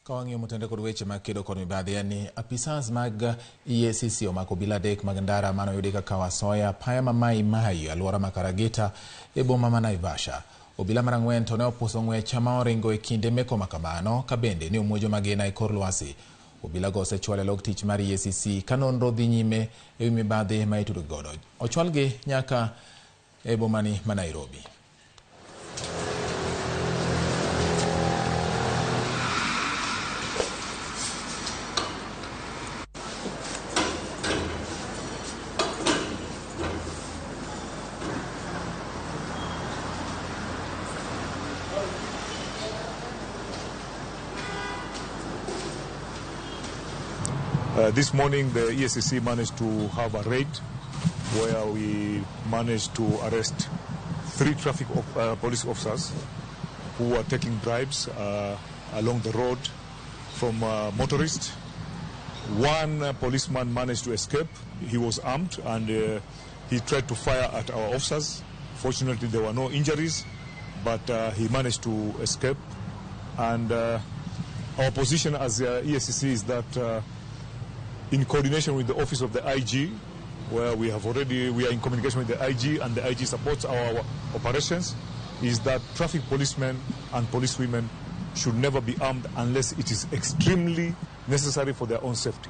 Kawang'io motende kod weche mag kedo kod mibadhi en ni apisas mag EACC omako obila dek mag ndara manoyudi ka kawo asoya apaya ma Mai alwora ma Karagita e boma ma Naivasha. Obila mar ang'wen to ne opuso ng'wech ma oringo e kinde meko ma kamano ka bende ni omuojo magina e kor lwasi. Obila go osechwalo log tich mar EACC ka nonro dhi nyime e wi mibadhi ma itudo godo. Ochwalgi nyaka e bomani ma Nairobi. This morning, the EACC managed to have a raid where we managed to arrest 3 traffic police officers who were taking bribes along the road from motorists. One policeman managed to escape. He was armed and he tried to fire at our officers. Fortunately, there were no injuries, but he managed to escape. And our position as EACC is that in coordination with the office of the IG, where we are in communication with the IG and the IG supports our operations, is that traffic policemen and policewomen should never be armed unless it is extremely necessary for their own safety.